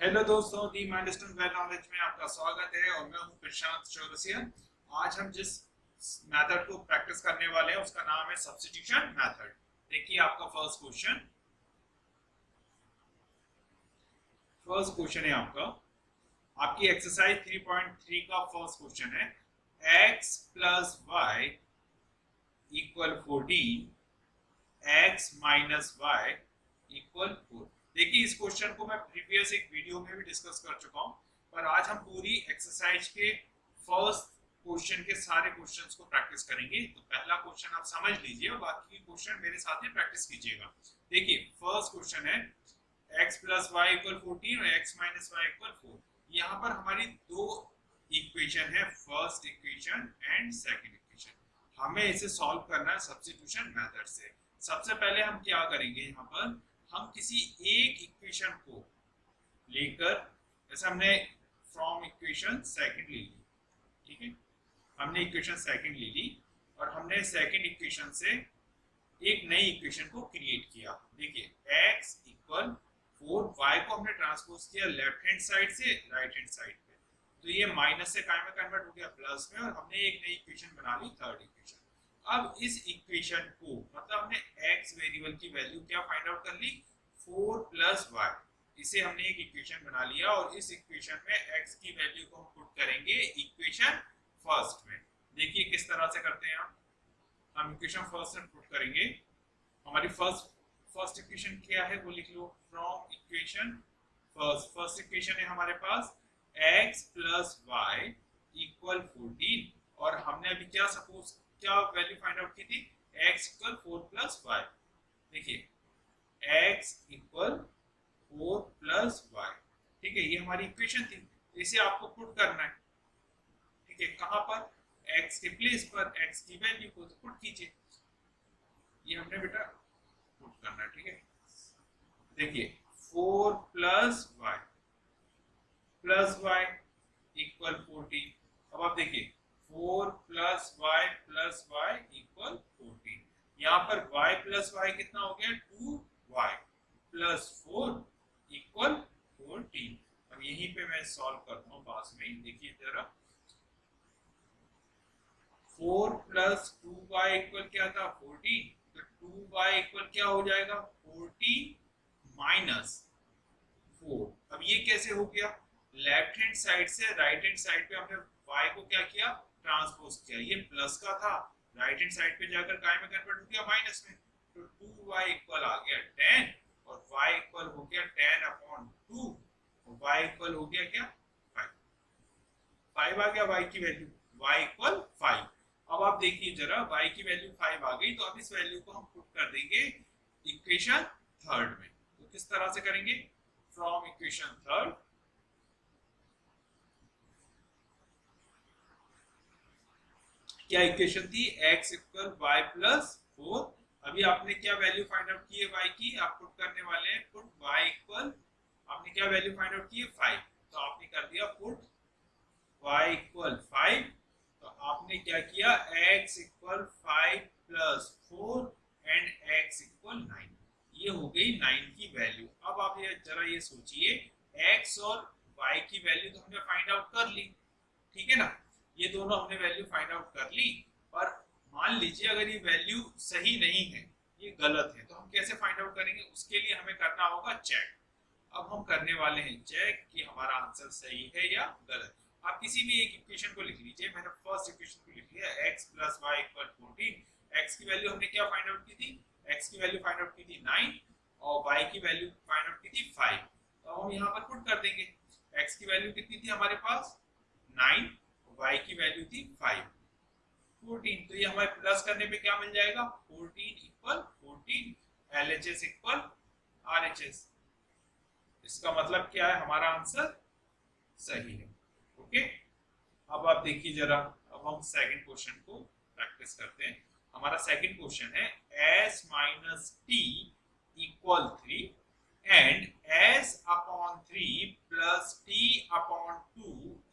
Hello दोस्तों, दी मैंडेस्टन well knowledge में आपका स्वागत है और मैं हूं प्रशांत चौरसिया। आज हम जिस मेथड को प्रैक्टिस करने वाले हैं उसका नाम है सब्स्टिट्यूशन मेथड। देखिए आपका फर्स्ट क्वेश्चन है आपकी एक्सरसाइज 3.3 का फर्स्ट क्वेश्चन है। x plus y equal 14, x minus y equal 4। देखिए इस क्वेश्चन को मैं प्रीवियस एक वीडियो में भी डिस्कस कर चुका हूं, पर आज हम पूरी एक्सरसाइज के फर्स्ट क्वेश्चन के सारे क्वेश्चंस को प्रैक्टिस करेंगे। तो पहला क्वेश्चन आप समझ लीजिए और बाकी क्वेश्चन मेरे साथ ही प्रैक्टिस कीजिएगा। देखिए फर्स्ट क्वेश्चन है x प्लस वाई इक्वल 14 और x माइनस वाई इक्वल 4। यहाँ पर हमारी दो इक्वेशन है, first equation and second equation. हमें इसे सॉल्व करना है सब्स्टिट्यूशन मेथड से। सबसे पहले हम क्या करेंगे, यहाँ पर हम किसी एक इक्वेशन को लेकर, जैसे हमने फ्रॉम इक्वेशन सेकंड ले ली, ठीक है, हमने इक्वेशन सेकंड ले ली और हमने सेकंड इक्वेशन से एक नई इक्वेशन को क्रिएट किया। देखिए x इक्वल 4, y को हमने ट्रांसपोज किया लेफ्ट हैंड साइड से राइट हैंड साइड पे, तो ये माइनस से काय में कन्वर्ट हो गया प्लस में, और हमने एक नई इक्वेशन बना ली, थर्ड इक्वेशन। अब इस इक्वेशन को, मतलब हमने x वेरिएबल की वैल्यू क्या फाइंड आउट कर ली, 4 प्लस वाई, इसे हमने एक इक्वेशन बना लिया और इस इक्वेशन में x की वैल्यू को हम पुट करेंगे इक्वेशन फर्स्ट में। देखिए किस तरह से करते हैं हम इक्वेशन फर्स्ट में पुट करेंगे। हमारी फर्स्ट इक्वेशन क्या है वो लिख लो, फ्रॉम इक्वेशन फर्स्ट इक्वेशन है हमारे पास x प्लस वाई इक्वल 14, और हमने अभी क्या वैल्यू फाइंड आउट की थी, x इक्वल 4 प्लस वाई। देखिए x इक्वल 4 प्लस वाई, ठीक है, ये हमारी इक्वेशन थी। इसे आपको पुट करना है, ठीक है, कहां पर, x के प्लेस पर, x की वैल्यू को पुट कीजिए। ये हमने बेटा पुट करना है, ठीक है। देखिए 4 प्लस वाई इक्वल 14। अब आप देखिए 4 प्लस वाई इक्वल 14। यहाँ पर y प्लस वाई कितना हो गया, 2y प्लस 4 इक्वल 14। अब यहीं पे मैं सॉल्व करता हूँ पास में ही, देखिए जरा 4 प्लस 2y इक्वल क्या था, 14, तो 2y इक्वल क्या हो जाएगा, 14 माइनस 4। अब ये कैसे हो गया, लेफ्ट हैंड साइड से राइट हैंड साइड पे हमने y को क्या किया, ट्रांसपोज किया। ये प्लस का था, राइट हैंड साइड पे जाकर काय में कन्वर्ट हो गया, माइनस में, तो 2y इक्वल आ गया 10 और y इक्वल हो गया 10/2 और y इक्वल हो गया क्या, 5 आ गया y की वैल्यू, y इक्वल 5। अब आप देखिए जरा y की वैल्यू 5 आ गई, तो अब इस वैल्यू को हम पुट कर देंगे इक्वेशन थर्ड में। तो किस तरह से करेंगे, फ्रॉम इक्वेशन थर्ड, क्या इक्वेशन थी, x इक्वल y प्लस 4। अभी आपने क्या वैल्यू फाइंड आउट की है y की, आप पुट करने वाले हैं पुट y इक्वल, आपने क्या वैल्यू फाइंड आउट की है 5, तो आपने कर दिया पुट y इक्वल 5। तो आपने क्या किया, x equal 5 plus 4 and x equal 9, ये हो गई 9 की वैल्यू। अब आप ये जरा ये सोचिए, x और y की वैल्यू तो हमने फाइंड आउट कर ली, ठीक है ना, ये दोनों हमने वैल्यू फाइंड आउट कर ली, पर मान लीजिए अगर ये वैल्यू सही नहीं है, ये गलत है, तो हम कैसे फाइंड आउट करेंगे, उसके लिए हमें करना होगा चेक। अब हम करने वाले हैं चेक कि हमारा आंसर सही है या गलत। आप किसी भी एक इक्वेशन को लिख लीजिए, मैंने फर्स्ट इक्वेशन को लिख लिया, x plus y equal 14। x की वैल्यू हमने क्या फाइंड आउट की थी, x की वैल्यू फाइंड आउट की थी 9 और y की वैल्यू फाइंड आउट की थी 5। तो हम यहाँ पर पुट कर देंगे, x की वैल्यू कितनी थी हमारे पास 9, y की वैल्यू थी 5, 14, तो ये हमारे प्लस करने पे क्या मिल जाएगा, 14 इक्वल 14, LHS इक्वल RHS। इसका मतलब क्या है, हमारा आंसर सही है। ओके, अब आप देखिए जरा, अब हम सेकंड क्वेश्चन को प्रैक्टिस करते हैं। हमारा सेकंड क्वेश्चन है s minus T equal 3 and s upon 3 plus t upon 2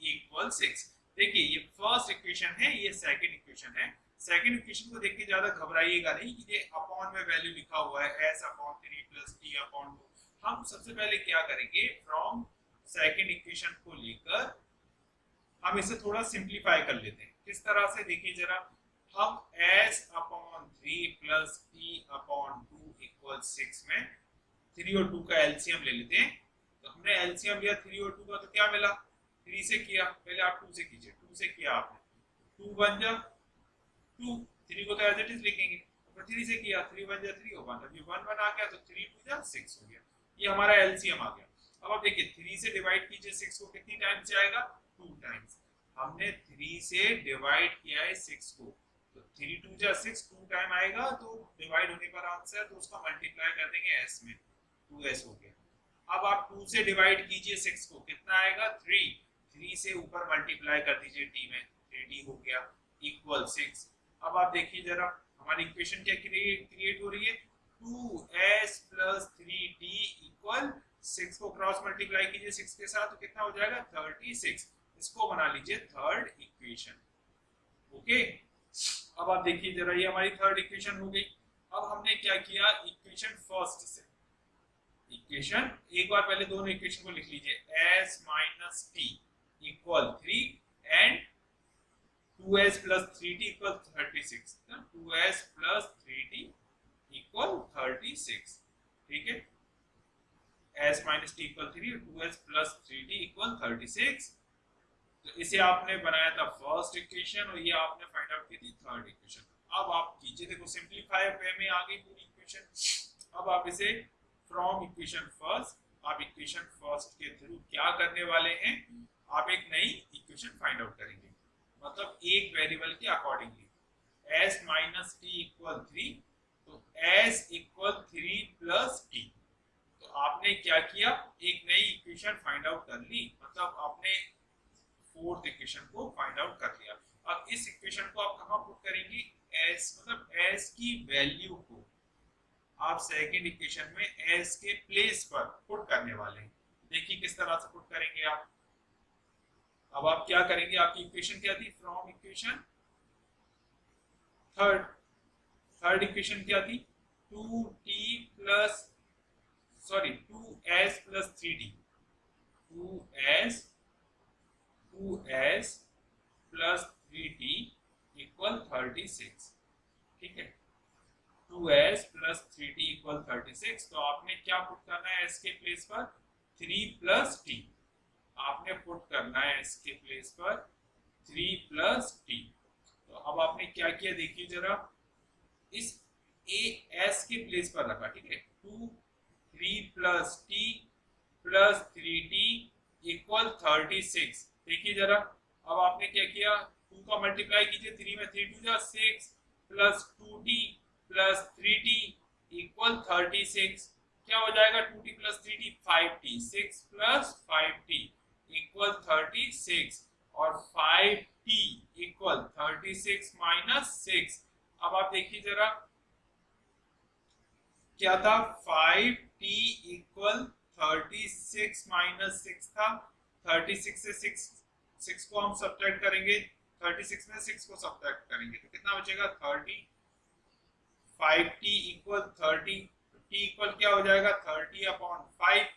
equal 6। देखिए ये फर्स्ट इक्वेशन है, ये सेकंड इक्वेशन है। सेकंड इक्वेशन को देख के ज्यादा घबराइएगा नहीं कि ये अपॉन में वैल्यू लिखा हुआ है s upon 3 plus t upon 2। हम सबसे पहले क्या करेंगे, फ्रॉम सेकंड इक्वेशन को लेकर हम इसे थोड़ा सिंप्लीफाई कर लेते हैं। किस तरह से देखिए जरा, हम s upon 3 plus t upon 2 equal 6 में 3 और 2 का एलसीएम ले लेते हैं। तो हमने एलसीएम लिया 3 और 2 का, तो क्या मिला, 3 से किया, पहले आप 2 से कीजिए, 2 से किया आपने, 2 बन जा 2, 3 को तो एज इट इज लिखेंगे, तो 3 से किया, 3 बन जा 3 हो, 1 अभी 1 1 आ गया, तो 3 2 जा 6 हो गया। ये हमारा एलसीएम आ गया। अब आप देखिए 3 से डिवाइड कीजिए 6 को, कितनी टाइम्स जाएगा, 2 टाइम्स। हमने 3 से डिवाइड किया है 6 को, तो 3 2 जा 6, 2 टाइम आएगा, तो डिवाइड होने पर आंसर, तो उसका मल्टीप्लाई कर देंगे s में, 2s हो गया। अब आप 2 से डिवाइड कीजिए 6 को, कितना आएगा, 3, 3 से ऊपर मल्टीप्लाई कर दीजिए t में, 3d हो गया इक्वल 6। अब आप देखिए जरा हमारी इक्वेशन क्या क्रिएट हो रही है, 2s प्लस 3d इक्वल 6 को क्रॉस मल्टीप्लाई कीजिए 6 के साथ, तो कितना हो जाएगा, 36। इसको बना लीजिए थर्ड इक्वेशन। ओके, अब आप देखिए जरा, ये हमारी थर्ड इक्वेशन हो गई। अब हमने क्या किया, इक्वेशन फर्स्ट से, इक्वेशन एक बार पहले दोनों इक्वेशन को लिख लीजिए, s minus t equal 3 and 2s plus 3t equal 36, 2s plus 3t equal 36, ठीक है, s minus t equal 3, 2s plus 3t equal 36। तो इसे आपने बनाया था फर्स्ट इक्वेशन और ये आपने फाइंड आउट की थी थर्ड इक्वेशन। अब आप कीजिए, देखो सिंपलीफाई वे में आ गई पूरी इक्वेशन। अब आप इसे फ्रॉम इक्वेशन फर्स्ट, आप इक्वेशन फर्स्ट के थ्रू क्या करने वाले हैं, आप एक नई इक्वेशन फाइंड आउट करेंगे, मतलब एक वेरिएबल के accordingly, s minus T equal 3, तो s इक्वल 3 प्लस टी। तो आपने क्या किया, एक नई इक्वेशन फाइंड आउट कर ली, मतलब आपने फोर्थ इक्वेशन को फाइंड आउट कर लिया। अब इस इक्वेशन को आप कहां पुट करेंगे, s, मतलब s की वैल्यू को आप सेकंड इक्वेशन में s के प्लेस पर पुट करने वाले हैं। देखिए किस तरह से पुट करेंगे आप। अब आप क्या करेंगे, आपकी इक्वेशन क्या थी, फ्रॉम इक्वेशन थर्ड इक्वेशन क्या थी, 2t plus, sorry 2s plus 3t, 2s plus 3t equal 36, ठीक है, 2s प्लस 3t इक्वल 36। तो आपने क्या पुट करना है s के प्लेस पर, 3 प्लस t, आपने पुट करना है s के प्लेस पर 3 प्लस t। तो अब आपने क्या किया, देखिए जरा, इस s के प्लेस पर रखा, ठीक है, 2 3 plus t plus 3t equal 36। देखिए जरा, अब आपने क्या किया, 2 का मल्टीप्लाई कीजिए, 3 में 3 2 जा 6 plus 2t plus 3t equal 36। क्या हो जाएगा, 2t plus 3t 5t, 6 plus 5t equal 36, और 5t इक्वल 36 माइनस 6। अब आप देखिए जरा, क्या था, 5t इक्वल 36 माइनस 6 था, 36 से 6 को हम सब्ट्रैक्ट करेंगे, 36 में 6 को सब्ट्रैक्ट करेंगे, तो कितना बचेगा, 30, 5t इक्वल 30, t इक्वल क्या हो जाएगा, 30 अपॉन 5,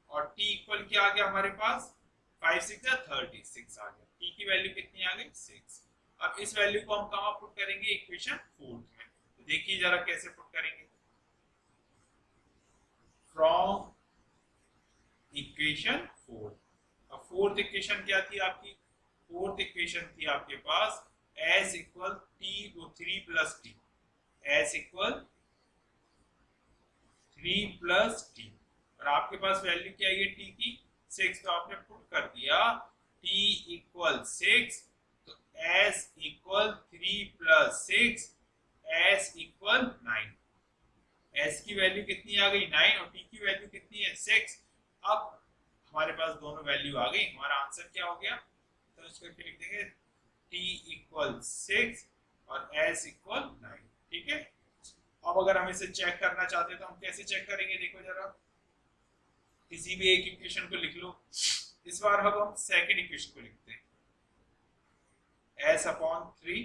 और t इक्वल क्या आ गया हमारे पास, 5 6 जा 36 आ गया, t की वैल्यू कितनी आ गई, 6। अब इस वैल्यू को हम कहां पुट करेंगे, इक्वेशन फोर्थ में। तो देखिए जरा कैसे पुट करेंगे, फ्रॉम इक्वेशन फोर्थ। अब फोर्थ इक्वेशन क्या थी आपकी, फोर्थ इक्वेशन थी आपके पास s इक्वल t, वो 3 plus t, s equal 3 plus t, और आपके पास वैल्यू क्या है t की, 6, तो आपने पुट कर दिया t इक्वल 6, तो s equal 3 plus 6, s equal 9। s की वैल्यू कितनी आ गई, 9, और t की वैल्यू कितनी है, 6। अब हमारे पास दोनों वैल्यू आ गई, हमारा आंसर क्या हो गया, तो इसको लिख देंगे t इक्वल 6 और s इक्वल 9, ठीक है। अब अगर हम इसे चेक करना चाहते हैं तो हम कैसे चेक करेंगे, देखो जरा, किसी भी एक इक्वेशन को लिख लो। इस बार अब हम सेकंड इक्वेशन को लिखते हैं, s upon 3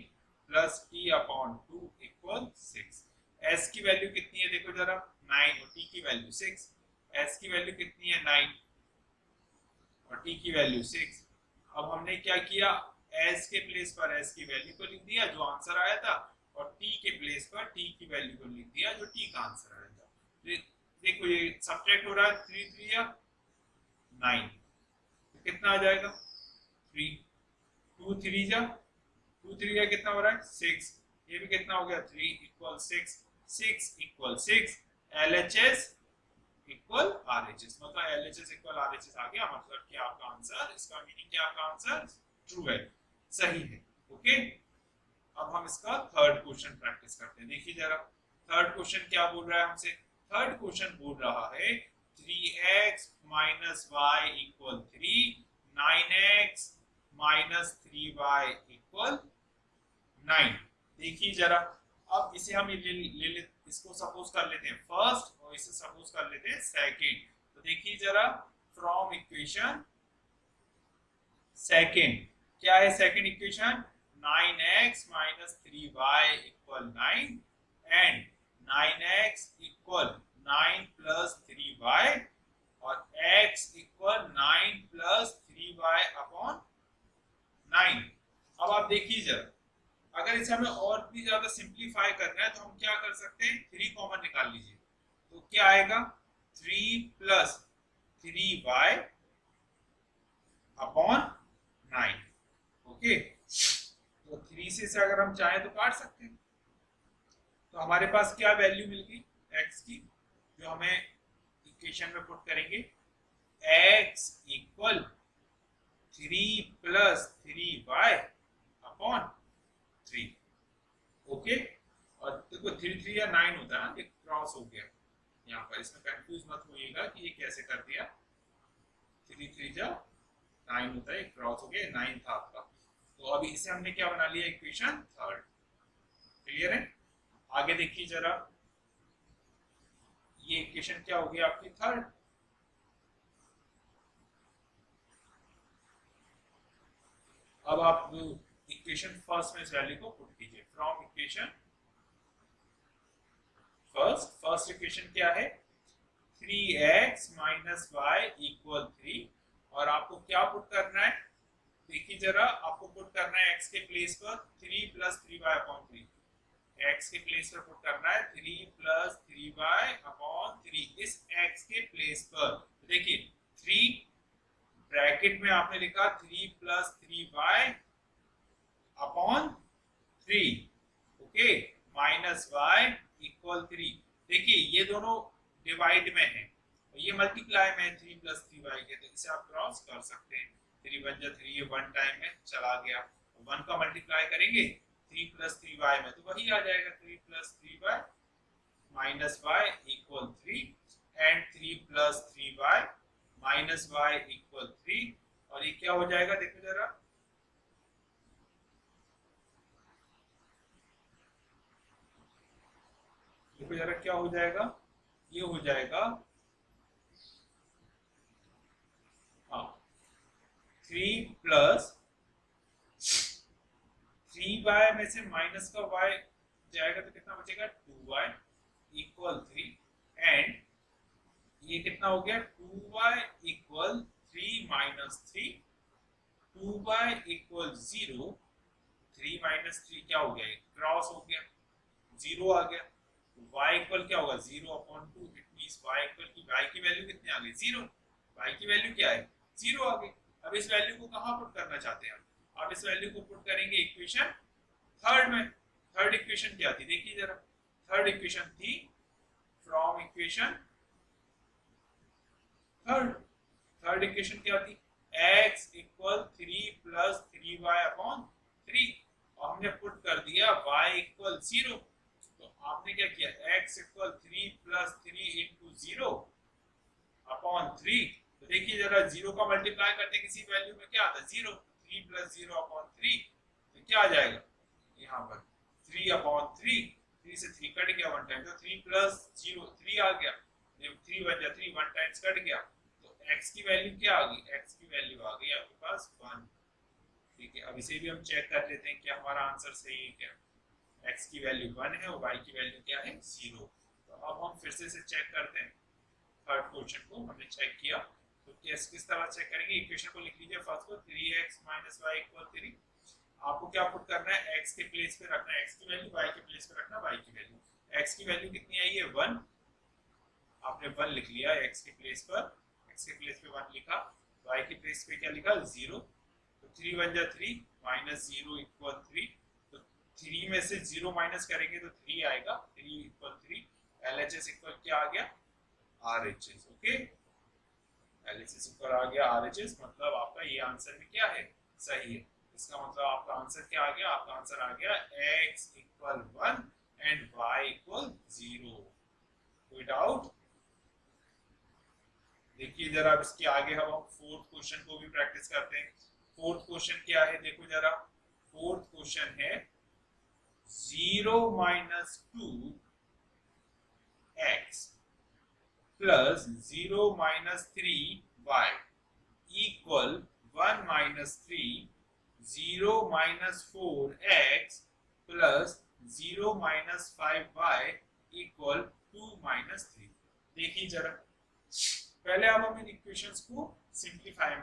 plus t upon 2 equal 6। s की वैल्यू कितनी है, देखो जरा, 9, और t की वैल्यू 6, s की वैल्यू कितनी है, 9, और t की वैल्यू 6। अब हमने क्या किया, s के प्लेस पर s की वैल्यू को लिख दिया जो आंसर आया था, और t के प्लेस पर t की वैल्यू को लिख दिया जो t का आंसर आया था। देखो ये सब्ट्रैक्ट हो रहा है, 3 3 या 9, तो कितना आ जाएगा 3, 2 3 जा 2 3 या कितना हो रहा है 6, ये भी कितना हो गया 3 equal 6, 6 equal 6, LHS equal RHS, मतलब LHS इक्वल RHS आ गया, मतलब कि आपका आंसर, इसका मीनिंग क्या, आपका आंसर ट्रू है, सही है। ओके, अब हम इसका थर्ड क्वेश्चन प्रैक्टिस करते हैं। देखिए जरा थर्ड क्वेश्चन क्या बोल रहा है हमसे। थर्ड क्वेश्चन बोल रहा है 3x minus y equal 3, 9x minus 3y equal 9। देखिए जरा, अब इसे हम इसको सपोज कर लेते हैं फर्स्ट और इसे सपोज कर लेते हैं सेकंड। तो देखिए जरा, फ्रॉम इक्वेशन सेकंड, क्या है second equation, 9x minus 3y equal 9 and 9x equal 9 plus 3y और x equal 9 plus 3y upon 9। अब आप देखिए जरा, अगर इसे हमें और भी ज्यादा सिंप्लीफाई करना है तो हम क्या कर सकते हैं, 3 कॉमन निकाल लीजिए, तो क्या आएगा 3 प्लस 3y अपॉन 9। ओके, तो 3 से अगर हम चाहें तो काट सकते हैं। तो हमारे पास क्या वैल्यू मिल गई x की, जो हमें इक्वेशन में पुट करेंगे, x equal 3 plus 3y upon 3। Okay, और देखो 3 3 या 9 होता है ना, एक क्रॉस हो गया यहाँ पर, इसमें कंफ्यूज मत होइएगा कि ये कैसे कर दिया, 3 3 जा 9 होता है, एक क्रॉस हो गया, 9 था आपका। तो अभी इसे हमने क्या बना लिया, इक्वेशन थर्ड। क्लियर है, आगे देखिए जरा, ये इक्वेशन क्या हो गया आपकी थर्ड। अब आप इक्वेशन फर्स्ट में इस वैल्यू को पुट कीजिए, फ्रॉम इक्वेशन फर्स्ट इक्वेशन क्या है, 3x माइनस वाई इक्वल 3, और आपको क्या पुट करना है, देखिए जरा, आपको पुट करना है x के प्लेस पर 3 प्लस 3y अपॉन 3, x के प्लेस पर पुट करना है 3 प्लस 3y अपॉन 3, इस x के प्लेस पर देखिए 3 ब्रैकेट में आपने लिखा 3 plus 3y upon 3, okay, minus y equal 3। देखिए ये दोनों डिवाइड में है, ये मल्टीप्लाई में है 3 प्लस 3y के, तो इसे आप क्रॉस कर सकते हैं, 3 1 जा 3, ये वन टाइम में चला गया, 1 का मल्टीप्लाई करेंगे 3 प्लस 3y में, तो वही आ जाएगा 3 plus 3y minus y equal 3 and 3 plus 3y minus y equal 3, और ये क्या हो जाएगा, देखो जरा, देखो जरा क्या हो जाएगा, ये हो जाएगा 3 प्लस 3y में से माइनस का y जाएगा तो कितना बचेगा 2y इक्वल 3 एंड ये कितना हो गया 2y equal 3 minus 3, 2y equal 0, 3 minus 3 क्या हो गया, क्रॉस हो गया, 0 आ गया, y इक्वल क्या होगा 0 upon 2, it means y equal की y की वैल्यू कितनी आ गई 0, y की वैल्यू क्या है 0 आ गई। अब इस वैल्यू को कहां पुट करना चाहते हैं आप इस वैल्यू को पुट करेंगे इक्वेशन थर्ड में। थर्ड इक्वेशन क्या थी, देखिए जरा, थर्ड इक्वेशन थी from equation third, third equation क्या थी, x equal 3 plus 3y upon 3, और हमने पुट कर दिया y इक्वल 0, तो आपने क्या किया, x equal 3 plus 3 into 0 upon 3, तो देखिए जरा 0 का मल्टीप्लाई करते किसी वैल्यू में क्या आता है 0, 3 प्लस 0 अपॉन 3, तो क्या आ जाएगा यहाँ पर 3 अपॉन 3, 3 से 3 कट गया वन टाइम, तो 3 प्लस 0 3 आ गया, 3 1 जा 3, वन टाइम्स कट गया, तो x की वैल्यू क्या आ गई, x की वैल्यू आ गई आपके पास 1। ठीक है, अब इसे भी हम चेक कर लेते हैं कि हमारा आंसर सही है क्या, x की वैल्यू 1 है और y की वैल्यू क्या है 0। तो अब हम फिर से चेक करते हैं, थर्ड क्वेश्चन को हमने चेक किया तो किस तरह चेक करेंगे, इक्वेशन को लिख लीजिए फर्स्ट को 3x - y = 3। आपको क्या पुट करना है, x के प्लेस पे रखना है x की वैल्यू, y के प्लेस पे रखना है y की वैल्यू। x की वैल्यू कितनी आई है 1, आपने 1 लिख लिया x के प्लेस पर, x के प्लेस पे 1 लिखा, y के प्लेस पे क्या लिखा 0। तो 3 1 जा 3 -0 = 3। तो 3 में से 0 माइनस करेंगे तो 3 आएगा, 3 = 3। LHS इक्वल क्या आ गया RHS। ओके, LHS ऊपर आ गया RHS, मतलब आपका ये आंसर भी क्या है सही है। इसका मतलब आपका आंसर क्या आ गया, आपका आंसर आ गया x = 1 एंड y = 0। कोई डाउट? देखिए जरा इसके आगे हम फोर्थ क्वेश्चन को भी प्रैक्टिस करते हैं। फोर्थ क्वेश्चन क्या है देखो जरा, फोर्थ क्वेश्चन है 0 - 2x plus 0 - 3y equal 1 - 3, 0 - 4x plus 0 - 5y equal 2 - 3। देखिए जरा, पहले अब हम इन इक्वेशंस को सिंप्लीफाई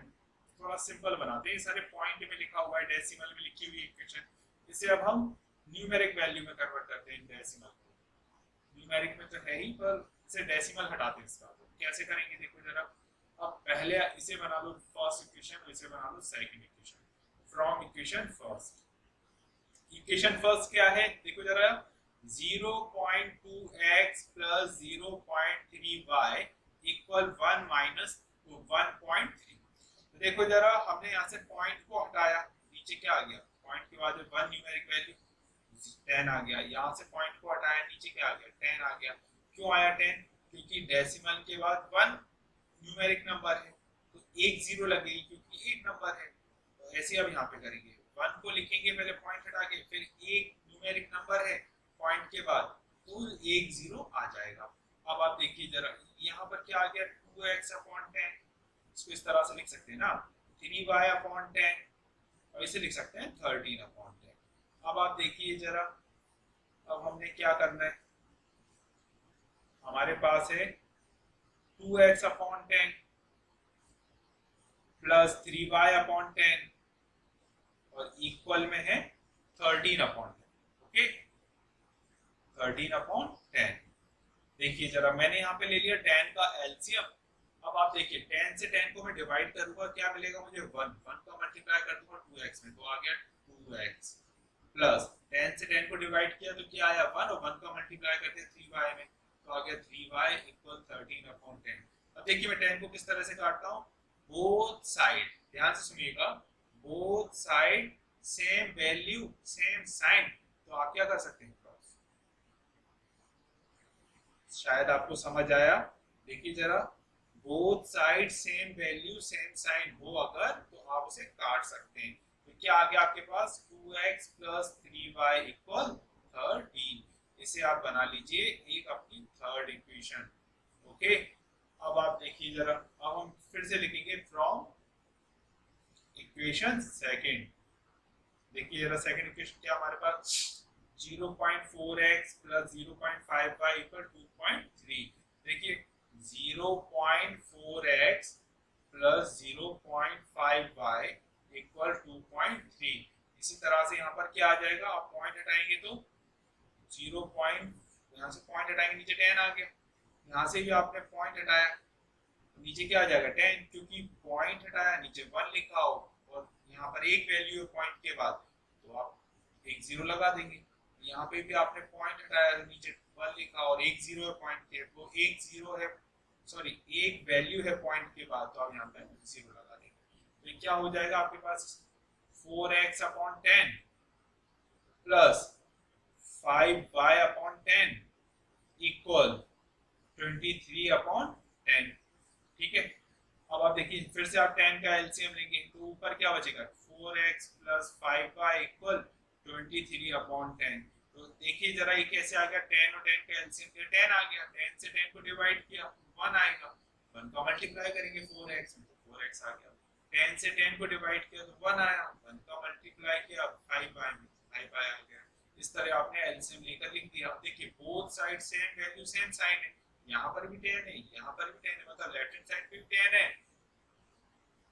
थोड़ा सिंपल बनाते हैं। सारे पॉइंट में लिखा हुआ है, डेसिमल में लिखी हुई इक्वेशन, इसे अब हम न्यूमेरिक वैल्यू में कन्वर्ट करते हैं। डेसिमल को न्यूमेरिक में तो है ही, पर इसे डेसिमल हटाते हैं इसका। तो कैसे करेंगे देखो जरा, अब पहले इसे बना लो फर्स्ट इक्वेशन, इसे बना लो second equation. From equation first, equation first क्या है देखो जरा, 0.2x plus 0.3y equal 1 minus 1.3। तो देखो जरा, हमने यहाँ से पॉइंट को हटाया, नीचे क्या आ गया, पॉइंट के बाद 1 न्यूमेरिक वैल्यू 10 आ गया। यहाँ से पॉइंट को हटाया, नीचे क्या आ गया 10 आ गया। क्यों आया 10? क्योंकि डेसिमल के बाद 1 न्यूमेरिक नंबर है, तो एक जीरो लगेगी क्योंकि एक नंबर है। तो ऐसे अब यहाँ पे करेंगे, 1 को लिखेंगे पहले पॉइंट हटा के, फिर एक न्यूमेरिक नंबर है पॉइंट के बाद, तो एक जीरो आ जाएगा। अब आप देखिए जरा, यहाँ पर क्या आ गया 2x/10, इसको इस तरह से लिख सकते हैं ना, 3y/10, और इसे लिख सकते हैं 13/10। अब आप देखिए जरा, अब हमने क्या करना है, हमारे पास है 2x/10 प्लस 3y/10 और इक्वल में है 13/10। ओके, 13/10। देखिए जरा, मैंने यहाँ पे ले लिया 10 का एलसीएम। अब आप देखिए 10 से 10 को मैं डिवाइड करूंगा, क्या मिलेगा मुझे 1 का मल्टीप्लाई कर दूंगा 2x में, तो आ गया 2x प्लस 10 से 10 को डिवाइड किया तो क्या आया 1, और 1 का मल्टीप्लाई करते 3y में, तो आ गया 3y = 13/10। अब देखिए मैं 10 को किस तरह से काटता हूँ, बोथ साइड, ध्यान से सुनिएगा, both side same value same sign. तो आप क्या कर सकते हैं, शायद आपको समझ आया। देखिए जरा, both side same value same sign हो अगर, तो आप उसे काट सकते हैं। तो क्या आ गया आपके पास 2x + 3y = 13। इसे आप बना लीजिए एक अपनी थर्ड इक्वेशन। ओके, अब आप देखिए जरा, अब हम फिर से लिखेंगे फ्रॉम इक्वेशन सेकंड। देखिए जरा, सेकंड इक्वेशन क्या हमारे पास, 0.4x plus 0.5y equal 2.3। देखिए 0.4x plus 0.5y equal 2.3। इसी तरह से यहाँ पर क्या आ जाएगा, आप पॉइंट हटाएंगे तो 0 पॉइंट, यहाँ से पॉइंट हटाएंगे नीचे 10 आ गया, यहाँ से भी आपने पॉइंट हटाया नीचे क्या आ जाएगा 10, क्योंकि पॉइंट हटाया नीचे 1 लिखा हो और यहाँ पर एक वैल्यू है पॉइंट के बाद, तो आप एक जीरो लगा देंगे। यहाँ पे भी आपने पॉइंट हटाया, नीचे 1 लिखा और एक जीरो है पॉइंट के, तो एक जीरो है, सॉरी एक वैल्यू है पॉइंट के बाद, तो आप यहाँ पे जीरो लगा देंगे। तो क्या हो जाएगा आपके पास 4x/10 प्लस 5y/10 इक्वल 23/10। ठीक है, अब आप देखिए फिर से आप 10 का एलसीएम लेंगे तो ऊपर क्या बचेगा 4x + 5y = 23/10। तो देखिए जरा, ये कैसे आ गया, 10 और 10 का एलसीएम के 10 आ गया, 10 से 10 को डिवाइड किया 1 आएगा, 1 का मल्टीप्लाई करेंगे 4x में तो 4x आ गया, 10 से 10 को डिवाइड किया तो 1 आया, 1 का मल्टीप्लाई किया 5y में 5y आ गया। इस तरह आपने एलसीएम लेकर लिख दिया। अब देखिए both side same value same sign है, यहाँ पर भी 10 है, यहाँ पर भी 10 है, मतलब लेफ्ट हैंड साइड पे भी 10 है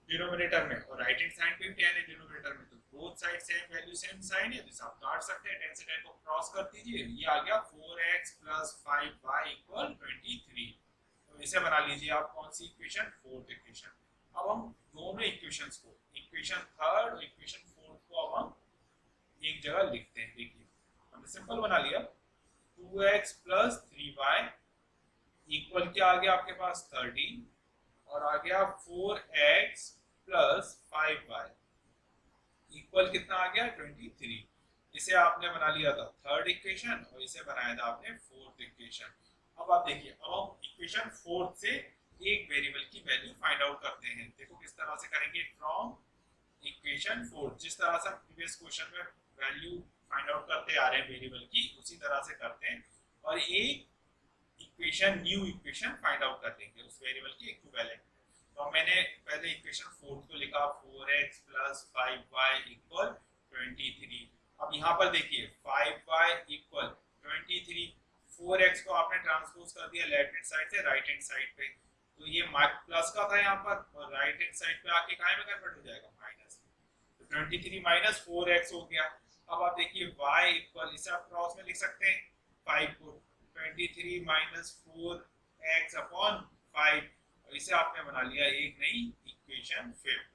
डिनोमिनेटर में, और राइट हैंड साइड पे भी 10 है डिनोमिनेटर में, तो both side same value same sign है, तो आप काट सकते हैं। 10 से 10 को क्रॉस कर दीजिए, ये आ गया 4x + 5y = 23। तो इसे बना लीजिए आप कौन सी इक्वेशन, फोर्थ इक्वेशन। अब हम दोनों इक्वेशंस को, इक्वेशन थर्ड और इक्वेशन फोर्थ को अब हम एक जगह लिखते हैं। देखिए हमने सिंपल बना लिया, 2x + 3y इक्वल क्या आ गया आपके पास 13, और आ गया 4x + 5y इक्वल कितना आ गया 23। इसे आपने बना लिया था थर्ड इक्वेशन और इसे बनाया था आपने फोर्थ इक्वेशन। अब आप देखिए, अब हम इक्वेशन फोर्थ से एक वेरिएबल की वैल्यू फाइंड आउट करते हैं। देखो किस तरह से करेंगे, फ्रॉम इक्वेशन फोर्थ, जिस तरह से प्रीवियस क्वेश्चन में वैल्यू फाइंड आउट करते आ रहे हैं वेरिएबल की, उसी तरह से करते हैं और एक equation, new equation find out कर देंगे उस वेरिएबल की इक्विवेलेंट। तो मैंने पहले इक्वेशन फोर्थ को लिखा 4x + 5y = 23। अब यहाँ पर देखिए 5y = 23, 4x को आपने ट्रांसपोज कर दिया लेफ्ट हैंड साइड से राइट हैंड साइड पे, तो ये प्लस का था यहाँ पर, और राइट हैंड साइड पे आके कहाँ में कन्वर्ट हो जाएगा माइनस, तो 23 - 4x हो गया। अब आप देखिए y = इसे आप क्रॉस में लिख सकते हैं 5 को, 23 - 4x/5, और इसे आपने बना लिया एक नई इक्वेशन फिफ्थ।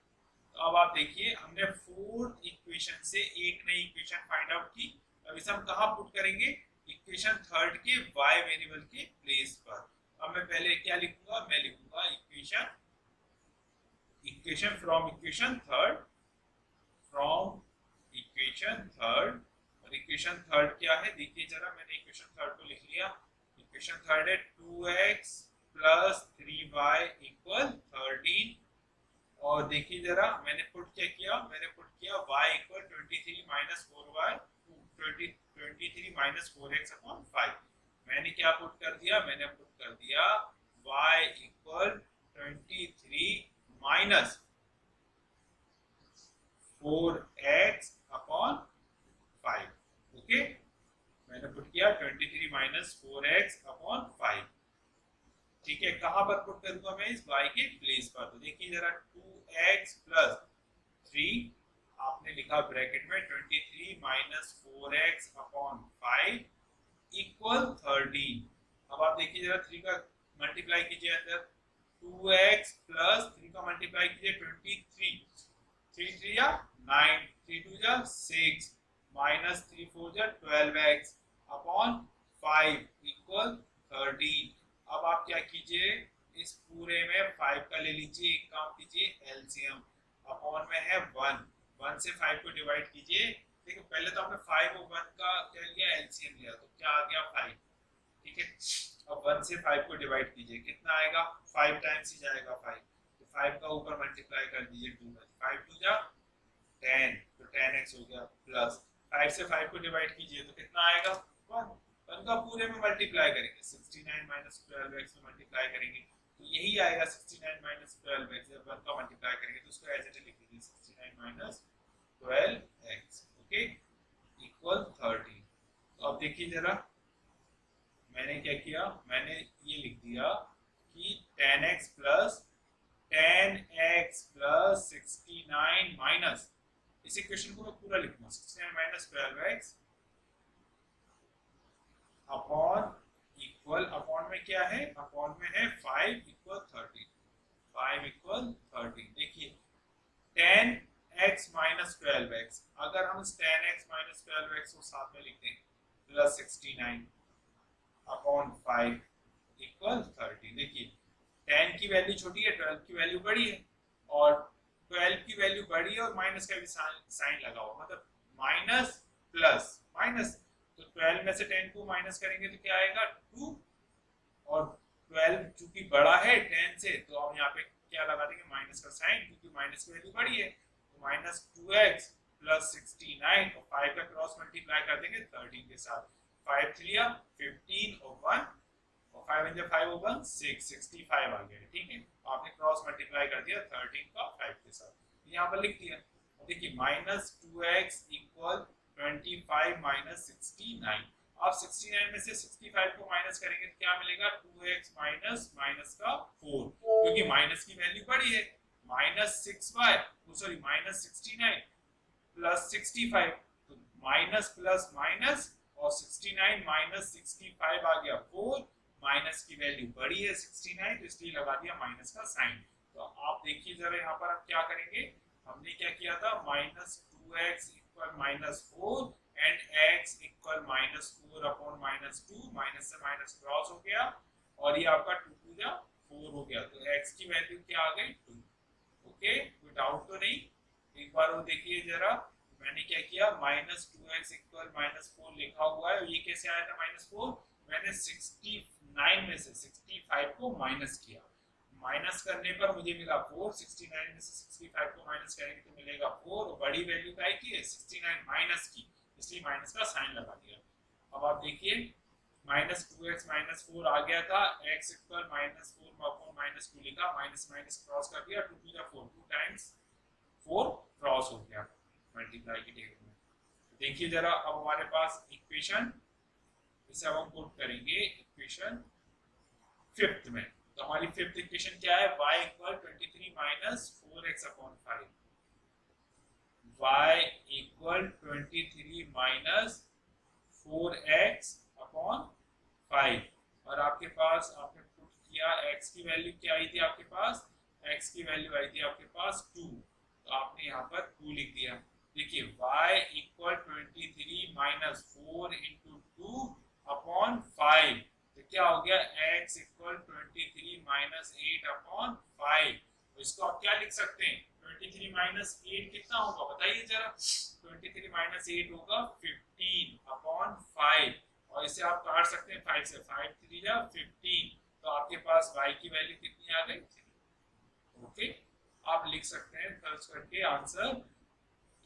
तो अब आप देखिए हमने फोर्थ इक्वेशन से एक नई इक्वेशन फाइंड आउट की। अब इसे हम कहाँ पुट करेंगे, इक्वेशन थर्ड के y वेरिएबल के प्लेस पर। अब मैं पहले क्या लिखूंगा, मैं लिखूंगा equation from equation third, from equation third, और इक्वेशन थर्ड क्या है देखिए जरा, मैंने इक्वेशन थर्ड को लिख लिया। इक्वेशन थर्ड है 2x + 3y = 13, और देखिए जरा मैंने पुट क्या किया, मैंने पुट किया y = 23 - 4y 23 - 4x/5। मैंने क्या पुट कर दिया, मैंने पुट कर दिया y = 23 - 4x/5। ओके, मैंने पुट किया 23 - 4x/5। ठीक है, कहां पर पुट करूंगा मैं, इस y के प्लेस पर। तो देखिए जरा 2x + 3 आपने लिखा ब्रैकेट में 23 - 4x/5 = 13। अब आप देखिए जरा 3 का मल्टीप्लाई कीजिए अंदर, 2x + 3 का मल्टीप्लाई कीजिए 23, 3 3 या 9, 3 2 या 6 -3 4 या 12x/5 = 13। अब आप क्या कीजिए, इस पूरे में 5 का ले लीजिए, एक काम कीजिए एलसीएम, अपॉन में है 1, 1 से 5 को डिवाइड कीजिए। देखो पहले तो आपने 5 और 1 का क्या लिया, एलसीएम लिया, तो क्या आ गया 5। ठीक है, अब 1 से 5 को डिवाइड कीजिए, कितना आएगा, 5 टाइम्स ही जाएगा 5, तो 5 का ऊपर मल्टीप्लाई कर दीजिए 2 में, 5 2 जा 10, तो 10x हो गया, प्लस 5 से 5 को डिवाइड कीजिए तो कितना आएगा 1, 1 का पूरे में मल्टीप्लाई करेंगे, 69 - 12x में मल्टीप्लाई करेंगे तो यही आएगा 69 - 12x। जब 1 का मल्टीप्लाई करेंगे तो उसको एज इट इज लिख लीजिए 69 - 12x, ओके, इक्वल 30। तो अब देखिए जरा मैंने क्या किया, मैंने ये लिख दिया कि 10x + 69 माइनस, इस इक्वेशन को मैं पूरा लिखूंगा 69 - 12x अपॉन इक्वल, अपॉन में क्या है, अपॉन में है 5 = 30, 5 = 30। देखिए 10x - 12x, अगर हम इस 10x - 12x को साथ में लिख दें प्लस 69 अपॉन 5 = 30। देखिए 10 की वैल्यू छोटी है, 12 की वैल्यू बड़ी है, और 12 की वैल्यू बड़ी है और माइनस का भी साइन लगा हुआ, मतलब माइनस प्लस माइनस, तो 12 में से 10 को माइनस करेंगे तो क्या आएगा 2, और 12 चूंकि बड़ा है 10 से, तो हम यहाँ पे क्या लगा देंगे माइनस का साइन, क्योंकि माइनस की वैल्यू बड़ी है, तो -2x + 69 और 5 का क्रॉस मल्टीप्लाई कर देंगे 13 के साथ, 5 3 15 और 1, और 5 × 5 होगा 6, 65 आ गया। ठीक है, आपने क्रॉस मल्टीप्लाई कर दिया 13 का 5 के साथ, यहाँ पर लिख दिया। देखिए -2x = 25 - 69, आप 69 में से 65 को माइनस करेंगे तो क्या मिलेगा, 2x माइनस का 4, क्योंकि माइनस की वैल्यू बड़ी है, -6y सॉरी -69 प्लस 65, तो माइनस प्लस माइनस और 69 माइनस 65 आ गया 4, माइनस की वैल्यू बड़ी है 69 तो इसलिए लगा दिया माइनस का साइन। तो आप देखिए जरा यहाँ पर हम क्या करेंगे, हमने क्या किया था -2x equal -4 and x equal -4 upon -2, minus से माइनस क्रॉस हो गया और ये आपका 2 टू जा 4 हो गया, तो x की वैल्यू क्या आ गई 2। ओके, कोई डाउट तो नहीं? एक बार वो देखिए जरा, मैंने क्या किया -2x इक्वल -4 लिखा हुआ है, ये कैसे आया था -4, मैंने 69 में से 65 को माइनस किया, माइनस करने पर मुझे मिला 4, 69 में से 65 को माइनस करेंगे तो मिलेगा 4, और बड़ी वैल्यू क्या की है 69 माइनस की, इसलिए माइनस का साइन लगा दिया। अब आप देखिए -2x -4 आ गया था, x इक्वल -4 अपॉन -2 लिखा, माइनस माइनस क्रॉस कर दिया, 2 टू द 4, 2 टाइम्स 4 क्रॉस हो गया मल्टीप्लाई की टेबल में। देखिए जरा अब हमारे पास इक्वेशन, इसे अब हम पुट करेंगे इक्वेशन फिफ्थ में। तो हमारी फिफ्थ इक्वेशन क्या है, y equal 23 minus 4x upon 5, y equal 23 minus 4x upon 5, और आपके पास आपने पुट किया x की वैल्यू क्या आई थी आपके पास, x की वैल्यू आई थी आपके पास 2, तो आपने यहाँ पर 2 लिख दिया। देखिए y equal 23 minus 4 into 2 upon 5, तो क्या हो गया x इक्वल 23 माइनस 8 अपॉन 5, तो इसको आप क्या लिख सकते हैं 23 माइनस 8 कितना होगा बताइए जरा, 23 माइनस 8 होगा 15 अपॉन 5, और इसे आप काट सकते हैं 5 से, 5 3 जा 15, तो आपके पास y की वैल्यू कितनी आ गई 3। ओके, आप लिख सकते हैं सर्च करके आंसर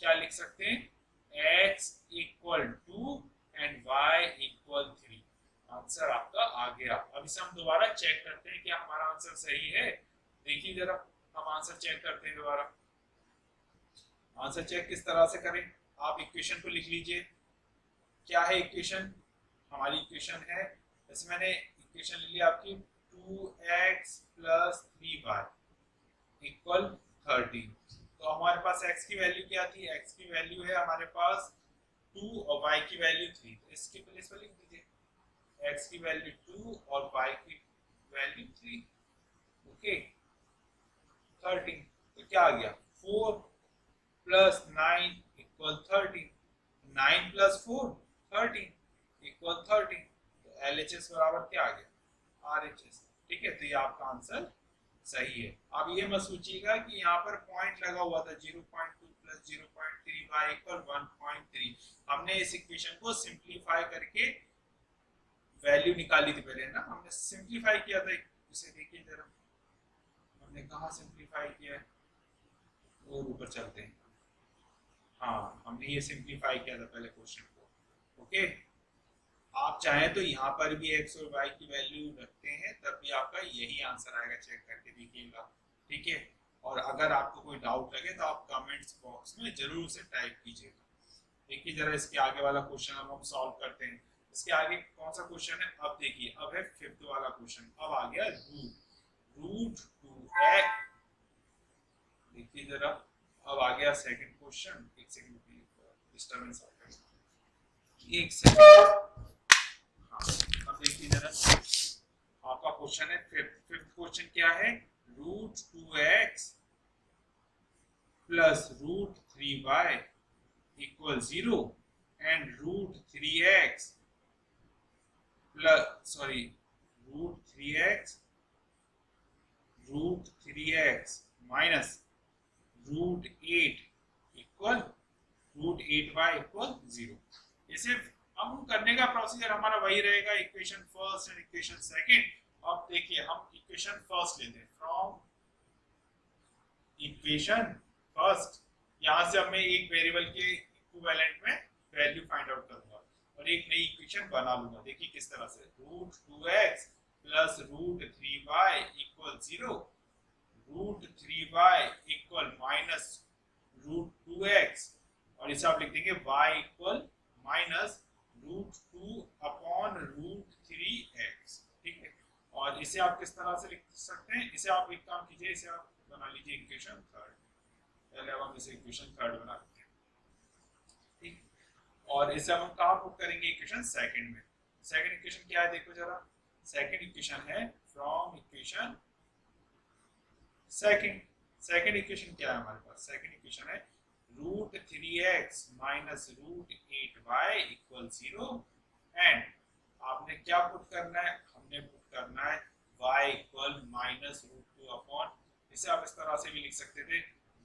क्या लिख सकते हैं, x equal 2 and y equal 3, answer आपका आ गया। अब इसे हम दोबारा चेक करते हैं क्या हमारा आंसर सही है। देखिए जरा, हम आंसर चेक करते हैं दोबारा। आंसर चेक किस तरह से करें, आप इक्वेशन को लिख लीजिए, क्या है इक्वेशन, हमारी इक्वेशन है, जैसे मैंने इक्वेशन ले ली आपकी 2x प्लस 3y इक्वल 13, तो हमारे पास x की वैल्यू क्या थी, x की वैल्यू है हमारे पास 2 और y की वैल्यू 3, तो इसके प्लेस पर लिख दीजिए x की वैल्यू 2 और y की वैल्यू 3। ओके, 13, तो क्या आ गया 4 प्लस 9 इक्वल 13, 9 प्लस 4 13 इक्वल 13, तो LHS बराबर क्या आ गया RHS। ठीक है, तो ये आपका आंसर सही है। अब ये मत सोचिएगा कि यहाँ पर पॉइंट लगा हुआ था 0.2 प्लस 0.3 y इक्वल 1.3, हमने इस इक्वेशन को सिंप्लीफाई करके वैल्यू निकाली थी पहले ना, हमने सिंप्लीफाई किया था इसे, देखिए जरा हमने कहाँ सिंप्लीफाई किया है, और ऊपर चलते हैं, हाँ हमने ये सिंप्लीफाई किया था पहले क्वेश्चन को। ओके, आप चाहें तो यहाँ पर भी x और y की वैल्यू रखते हैं तब भी आपका यही आंसर आएगा, चेक करके देखिएगा। ठीक है, और अगर आपको कोई डाउट लगे तो आप कमेंट्स बॉक्स में जरूर से टाइप कीजिएगा। देखिए जरा इसके आगे वाला क्वेश्चन अब हम सॉल्व करते हैं। इसके आगे कौन सा क्वेश्चन है, अब देखिए अब है फिफ्थ वाला क्वेश्चन, अब आ गया रूट 2x, देखिए जरा अब आ गया सेकंड क्वेश्चन, एक सेकंड डिस्टरबेंस आ गया, एक सेकंड। हाँ, अब देखिए जरा आपका क्वेश्चन है फिफ्थ क्वेश्चन क्या है, root 2x plus root 3y equal 0 and root 3x plus sorry root 3x minus root 8 equal root 8y equal 0। इसे हम करने का प्रोसीजर हमारा वही रहेगा, equation first and equation second. अब देखिए हम इक्वेशन फर्स्ट लेते हैं, फ्रॉम इक्वेशन फर्स्ट, यहां से अब मैं एक वेरिएबल के इक्विवेलेंट में वैल्यू फाइंड आउट करूंगा और एक नई इक्वेशन बना लूंगा। देखिए किस तरह से, root 2x plus root 3y equal 0, root 3y equal minus root 2x, और इसे आप लिख देंगे y equal minus root 2 upon root 3x। ठीक है, और इसे आप किस तरह से लिख सकते हैं, इसे आप एक काम कीजिए, इसे आप बना लीजिए इक्वेशन थर्ड। पहले अब हम इसे इक्वेशन थर्ड बना लेते हैं, ठीक। और इसे हम कहाँ पुट करेंगे, इक्वेशन सेकंड में। सेकंड इक्वेशन क्या है देखो जरा, सेकंड इक्वेशन है from equation second. Second equation क्या है हमारे पास, सेकंड इक्वेशन है √3x minus √8y equal 0 and आपने क्या पुट करना है, हमने पुट करना है y इक्वल माइनस √2 अपॉन, इसे आप इस तरह से भी लिख सकते थे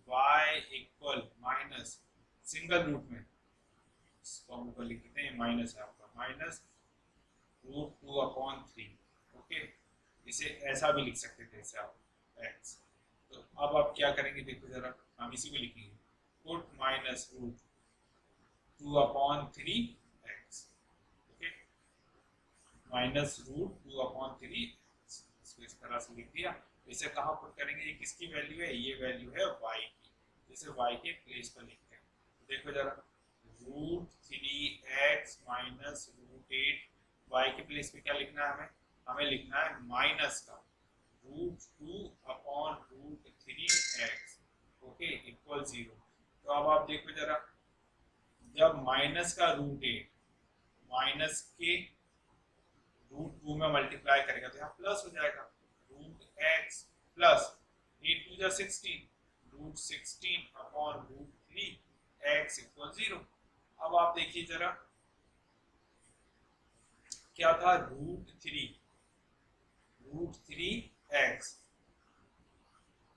y equal minus single root में, इसको हम ऊपर लिख देते हैं, माइनस है आपका माइनस √2 अपॉन 3, ओके। इसे ऐसा भी लिख सकते थे, इसे आप x। तो अब आप क्या करेंगे देखो जरा, हम इसी को लिखेंगे put minus √2 upon 3x, okay, minus √2 upon 3, इसको इस तरह से लिख दिया। इसे कहाँ पुट करेंगे, ये किसकी वैल्यू है, ये वैल्यू है y की, इसे y के प्लेस पर लिखते हैं। देखो जरा √3x माइनस √8, y के प्लेस पे क्या लिखना है, हमें लिखना है माइनस का √2 अपॉन √3x, ओके, इक्वल 0। तो अब आप देखो जरा, जब माइनस का √8 माइनस के √2 में मल्टीप्लाई करेगा तो यहाँ प्लस हो जाएगा, √x plus 8 2 16, √16 upon √3x equal 0। अब आप देखिए जरा, क्या था √3x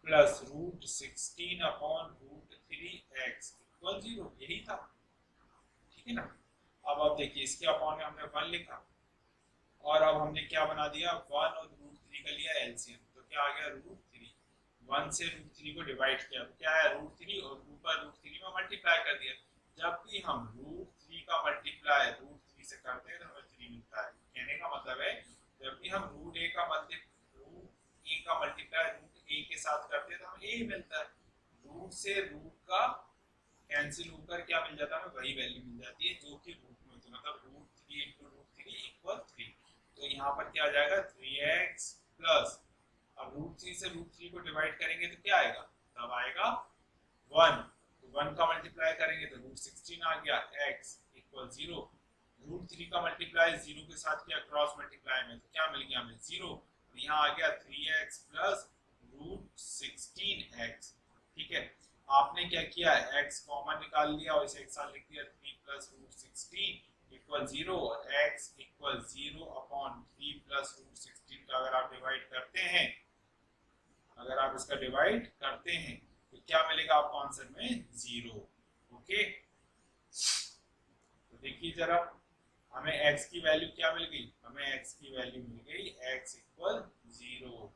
plus √16 upon √3x equal 0, यही था, ठीक है ना। अब आप देखिए इसके अपॉन में हमने 1 लिखा और अब हमने क्या बना दिया, 1 और √3 का लिया एलसीएम, तो क्या आ गया √3, 1 से √3 को डिवाइड किया तो क्या है √3 और ऊपर √3 में मल्टीप्लाई कर दिया। जब भी हम √3 का मल्टीप्लाई √3 से करते हैं तो हमें 3 मिलता है। कहने का मतलब है जब भी हम √a का मल्टीप्लाई √a के साथ करते हैं तो हमें a मिलता है, रूट से रूट का कैंसिल होकर क्या मिल जाता है, हमें वही वैल्यू मिल जाती है जो कि रूट में होती है, मतलब √3 × √3 इक्वल 3। तो यहाँ पर क्या आ जाएगा 3x प्लस, अब √3 से √3 को डिवाइड करेंगे तो क्या आएगा, तब आएगा 1, तो 1 का मल्टीप्लाई करेंगे तो √16 आ गया, x इक्वल 0। √3 का मल्टीप्लाई 0 के साथ किया क्रॉस मल्टीप्लाई में तो क्या मिल गया हमें 0, तो यहाँ आ गया 3x प्लस √16x, ठीक है। आपने क्या किया, x कॉमन निकाल लिया और इसे एक साथ लिख दिया, 3 प्लस √16 इक्वल 0 और x इक्वल 0 अपॉन 3 प्लस √16 का अगर आप डिवाइड करते हैं, अगर आप इसका डिवाइड करते हैं तो क्या मिलेगा आपको आंसर में 0, ओके। तो देखिए जरा, हमें x की वैल्यू क्या मिल गई, हमें x की वैल्यू मिल गई x इक्वल 0,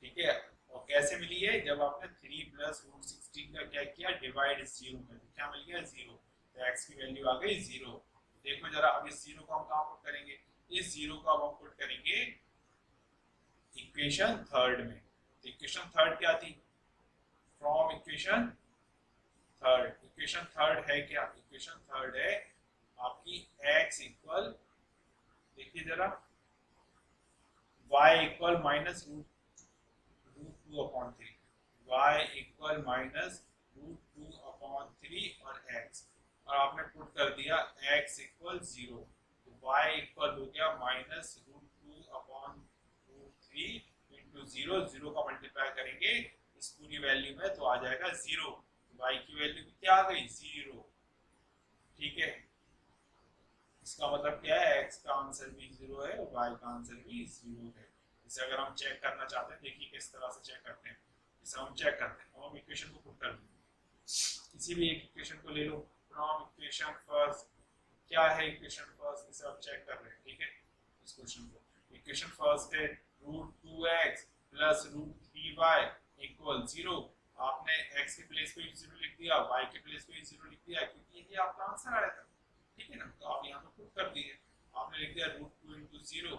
ठीक है। और कैसे मिली है, जब आपने 3 प्लस √16 का क्या किया, डिवाइड 0 में, तो क्या मिल गया 0, तो x की वैल्यू आ गई 0। देखो जरा, अब इस 0 को हम कहाँ पुट करेंगे, इस 0 को अब हम पुट करेंगे इक्वेशन थर्ड में। तो इक्वेशन थर्ड क्या थी, from equation third, equation third है क्या, इक्वेशन थर्ड है आपकी x इक्वल, देखिए जरा, y equal minus √2 upon 3, y equal minus √2 upon 3 और x, और आपने पुट कर दिया x इक्वल 0, तो y इक्वल हो गया माइनस √2 अपॉन √3 इंटू 0, 0 का मल्टीप्लाई करेंगे इस पूरी वैल्यू में तो आ जाएगा 0, तो y की वैल्यू क्या आ गई 0, ठीक है। इसका मतलब क्या है, x का आंसर भी 0 है और y का आंसर भी 0 है। इसे अगर हम चेक करना चाहते हैं, देखिए किस तरह से चेक करते हैं, इसे हम चेक करते हैं, हम इक्वेशन को पुट कर देंगे, किसी भी एक इक्वेशन को ले लो फ्रॉम इक्वेशन फर्स्ट, क्या है इक्वेशन फर्स्ट, इसे आप चेक कर रहे हैं, ठीक है। इस क्वेश्चन को इक्वेशन फर्स्ट है √2x प्लस √3y इक्वल 0, आपने x के प्लेस पे 0 लिख दिया, y के प्लेस पे 0 लिख दिया, क्योंकि ये आपका आंसर आया था, ठीक है ना। तो आप यहाँ पे पुट कर दिए, आपने लिख दिया √2 × 0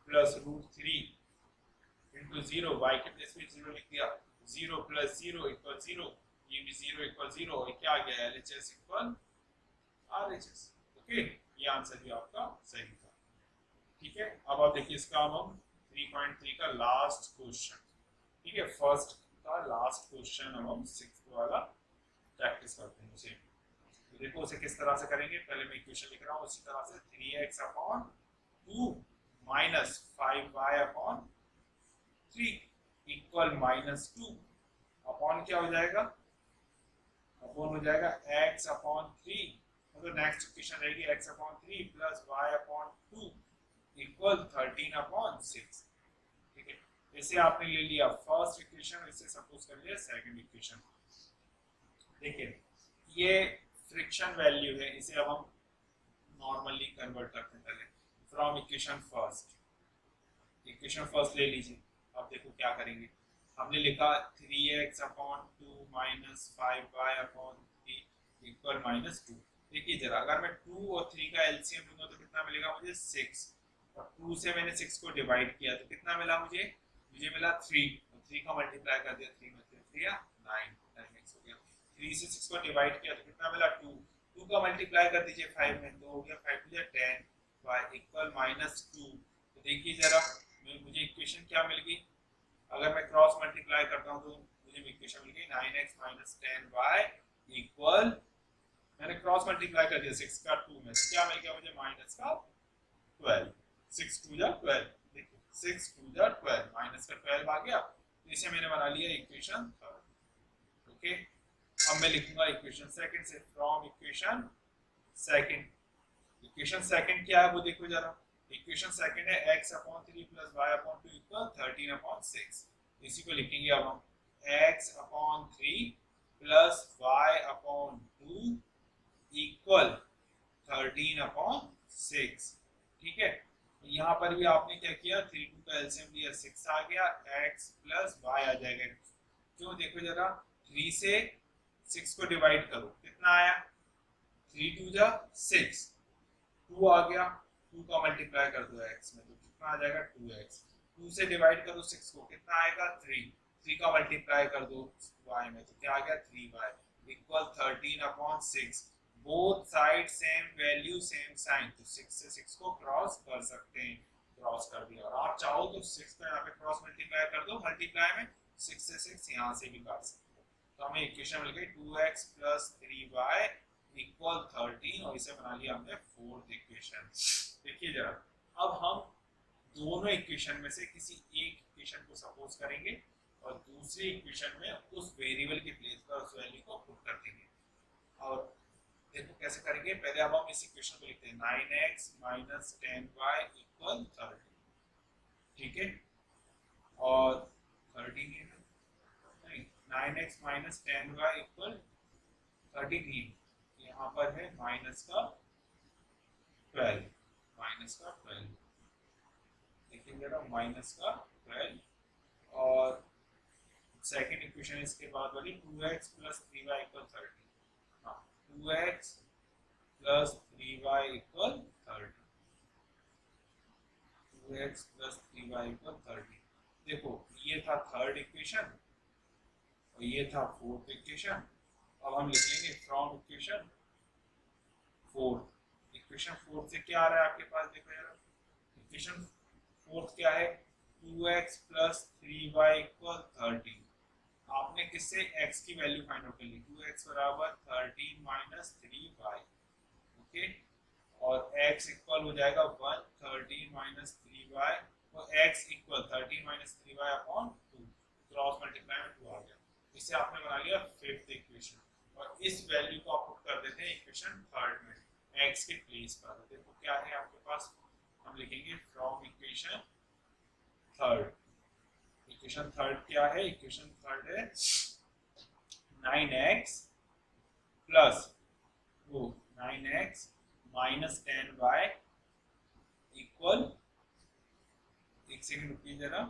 प्लस √3 × 0, y के प्लेस पे 0 लिख दिया, 0 प्लस 0 इक्वल 0, ये भी 0 इक्वल 0, और क्या आ गया LHS इक्वल RHS, ओके। ये आंसर भी आपका सही था, ठीक है। अब आप देखिए इसका हम 3.3 का लास्ट क्वेश्चन, ठीक है, फर्स्ट का लास्ट क्वेश्चन अब हम सिक्स्थ वाला प्रैक्टिस करते हैं। सेम तो देखो उसे किस तरह से करेंगे, पहले मैं इक्वेशन लिख रहा हूँ उसी तरह से 3x upon 2 minus 5y upon 3 equal -2 upon क्या हो जाएगा, अपॉन हो जाएगा x अपॉन 3, मतलब नेक्स्ट इक्वेशन रहेगी x upon 3 plus y upon 2 equal 13 upon 6। ठीक है, इसे आपने ले लिया फर्स्ट इक्वेशन, इसे सपोज कर लिया सेकंड इक्वेशन। देखिए ये फ्रिक्शन वैल्यू है, इसे अब हम नॉर्मली कन्वर्ट करते हैं। पहले फ्रॉम इक्वेशन फर्स्ट ले लीजिए। अब देखो क्या करेंगे, हमने लिखा 3x upon 2 minus 5y upon 3 equal -2। देखिए जरा, अगर मैं 2 और 3 का एलसीएम लूंगा तो कितना मिलेगा मुझे 6, और 2 से मैंने 6 को डिवाइड किया तो कितना मिला मुझे, मिला 3, और 3 का मल्टीप्लाई कर दिया, 3 में 3 या 9, 9x हो गया। 3 से 6 को डिवाइड किया तो कितना मिला 2, 2 का मल्टीप्लाई कर दीजिए 5 में, तो हो गया 5 टू 10 y इक्वल -2। तो देखिए जरा मुझे इक्वेशन क्या मिल गई, अगर मैं क्रॉस मल्टीप्लाई करता हूं तो मुझे इक्वेशन मिल गई 9x 10y इक्वल, मैंने क्रॉस मल्टीप्लाई कर दिया 6 का 2 में, क्या मिल गया मुझे माइनस का 12, 6 2 जा 12, देखिए 6 2 जा 12, माइनस का 12 आ गया, तो इसे मैंने बना लिया इक्वेशन थर्ड। ओके, अब मैं लिखूंगा इक्वेशन सेकंड से, from equation second. Equation second क्या है वो देखो जरा, इक्वेशन सेकंड है x upon 3 plus y upon 2 equal 13 upon 6। इसी को लिखेंगे अब हम x upon 3 plus y upon 2 equal 13 upon 6। ठीक है, यहाँ पर भी आपने क्या किया, 3 2 का एलसीएम लिया 6 आ गया, x प्लस y आ जाएगा। क्यों, देखो जरा 3 से 6 को डिवाइड करो कितना आया, 3 2 जा 6, 2 आ गया, 2 का मल्टीप्लाई कर दो x में तो कितना आ जाएगा 2x, 2 से डिवाइड करो 6 को कितना आएगा 3, 3 का मल्टीप्लाई कर दो y में तो क्या आ गया 3y equal 13 upon 6। Both side same value same sign, तो 6 से 6 को क्रॉस कर सकते हैं, क्रॉस कर दिया। और आप चाहो तो 6 को यहाँ पे क्रॉस मल्टीप्लाई कर दो, मल्टीप्लाई में 6 से 6 यहाँ से भी कर सकते हो। तो हमें इक्वेशन मिल गई 2x प्लस 3y इक्वल 13, और इसे बना लिया हमने फोर्थ इक्वेशन। देखिए जरा, अब हम दोनों इक्वेशन में से किसी एक इक्वेशन को सपोज करेंगे और दूसरी इक्वेशन में उस वेरिएबल के प्लेस पर उस वैल्यू को पुट कर देंगे। और देखो कैसे करेंगे, पहले अब हम इस इक्वेशन को लिखते हैं 9x माइनस 10y इक्वल 30। ठीक है, और 30 नहीं, 9x माइनस 10y इक्वल 33, यहाँ पर है माइनस का 12, माइनस का 12, देखिए जरा माइनस का 12, और सेकंड इक्वेशन इसके बाद वाली 2x प्लस 3y इक्वल 30, हाँ 2x plus 3y equal 30, 2x plus 3y equal 30। देखो ये था थर्ड इक्वेशन और ये था फोर्थ इक्वेशन। अब हम लिखेंगे from equation fourth. Equation fourth से क्या आ रहा है आपके पास, देखो यार इक्वेशन फोर्थ क्या है, 2x प्लस 3y इक्वल 30। आपने किससे x की वैल्यू फाइंड आउट कर ली, 2x बराबर 13 माइनस 3y। ओके, और x इक्वल हो जाएगा 1, 13 माइनस 3y, तो x equal 13 minus 3y upon 2, cross multiply में 2 आ गया। इसे आपने बना लिया फिफ्थ इक्वेशन, और इस वैल्यू को आप पुट कर देते हैं इक्वेशन थर्ड में x के प्लेस पर। देखो क्या है आपके पास, हम लिखेंगे from equation third. Equation third क्या है, इक्वेशन थर्ड है 9x प्लस वो 9x माइनस 10y इक्वल, एक सेकंड रुकिए जरा,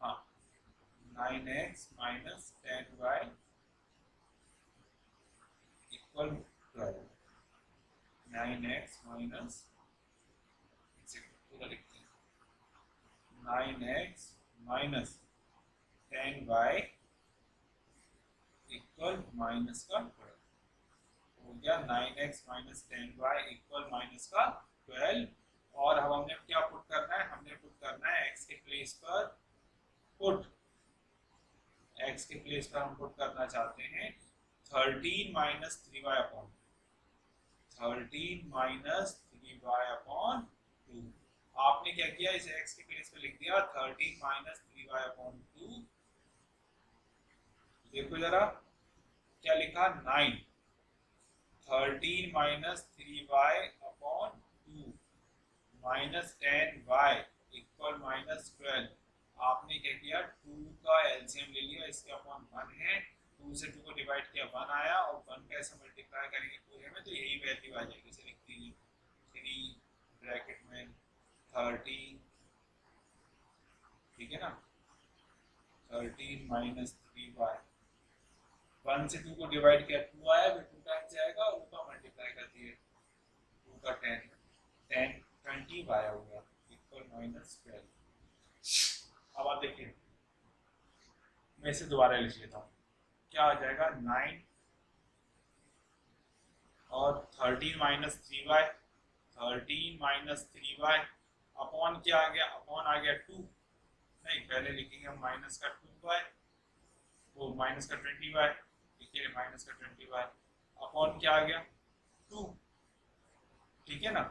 हाँ 9x minus 10y equal 12, 9x minus, एक सेकंड पूरा लिखते हैं, 9x minus 10y equal minus का 12, हो गया 9x minus 10y equal minus का 12। और अब हमने क्या पुट करना है, हमने पुट करना है x के प्लेस पर पुट x के प्लेस पर हम पुट करना चाहते हैं 13 minus 3y upon 13 minus 3y upon 2। आपने क्या किया, इसे x के प्लेस पे लिख दिया 13 माइनस 3y अपॉन 2। देखो जरा क्या लिखा 9, 13 minus 3y upon 2 minus 10y equal minus 12। आपने क्या किया 2 का एलसीएम ले लिया, इसके अपॉन 1 है, 2 से 2 को डिवाइड किया 1 आया, और 1 का ऐसे मल्टीप्लाई करेंगे पूरे में तो यही वैल्यू आ जाएगी। इसे लिख दीजिए 3 ब्रैकेट में 13, ठीक है ना, 13 माइनस 3y, 1 से 2 को डिवाइड किया 2 आया, फिर 2 टाइम्स जाएगा और 2 का मल्टीप्लाई कर दिए 2 का 10 20 y हो गया इक्वल माइनस 12। अब आप देखिए मैं इसे दोबारा लिख लेता हूँ, क्या आ जाएगा 9 और 13 minus 3y, 13 minus 3y upon क्या आ गया, अपॉन आ गया 2, नहीं पहले लिखेंगे हम माइनस का 2y, वो माइनस का 20y, देखिए माइनस का 20y अपॉन क्या आ गया 2, ठीक है ना,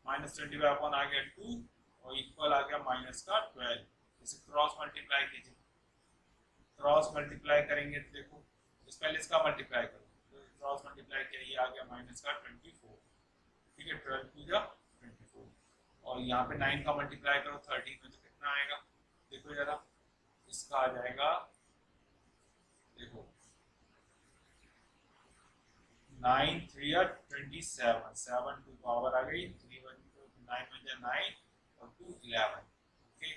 माइनस 20y अपॉन आ गया 2 और इक्वल आ गया माइनस का 12। इसे क्रॉस मल्टीप्लाई कीजिए, क्रॉस मल्टीप्लाई करेंगे तो देखो इस पहले इसका मल्टीप्लाई करो, तो क्रॉस मल्टीप्लाई किया ये आ गया माइनस का 24, ठीक है, 12 टू जा 24, और यहाँ पे 9 का मल्टीप्लाई करो 13 में तो कितना आएगा, देखो जरा इसका आ जाएगा, देखो 9 3 27, 7 टू पावर आ गई 3 1 9 में 9 और 2 11, okay,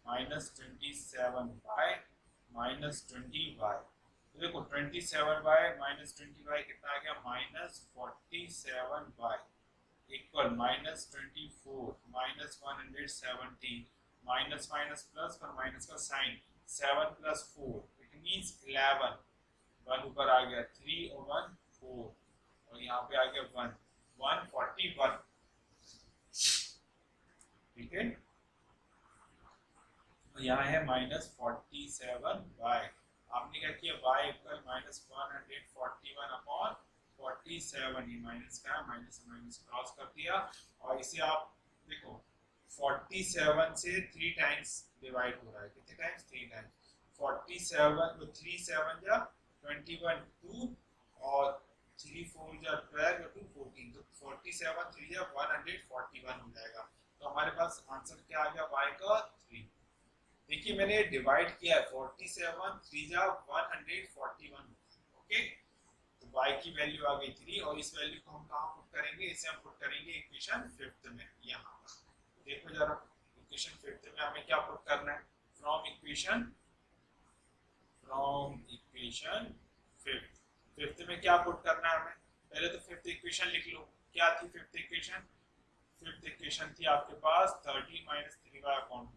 minus 27 bye minus 20y, तो देखो 27 बाय माइनस 20y कितना आ गया minus 47y equal minus 24 minus 170, minus minus plus और माइनस का साइन 7 प्लस 4 इट मींस 11, 1 ऊपर आ गया 3 और 1 4 और यहाँ पे आ गया 141, ठीक है, यहाँ है माइनस 47y, आपने क्या किया y इक्वल माइनस 141 अपॉन 47, ये माइनस का माइनस माइनस क्रॉस कर दिया, और इसे आप देखो 47 से 3 टाइम्स डिवाइड हो रहा है, कितने टाइम्स 3 टाइम्स, 47 तो 3 7 जा 21 2 और 3 4 जा 12 2 14, तो 47 3 जा 141 हो जाएगा, तो हमारे पास आंसर क्या आ गया y का 3। देखिए मैंने डिवाइड किया है 47 3 जा 141, ओके, तो y की वैल्यू आ गई 3 और इस वैल्यू को हम कहाँ पुट करेंगे, इसे हम पुट करेंगे इक्वेशन 5th में, यहाँ पर देखो जरा इक्वेशन 5th में हमें क्या पुट करना है, फ्रॉम इक्वेशन 5th में क्या पुट करना है हमें, पहले तो 5th इक्वेशन लिख लो, क्या थी 5th इक्वेशन, 5th इक्वेशन थी आपके पास 13 minus 3y upon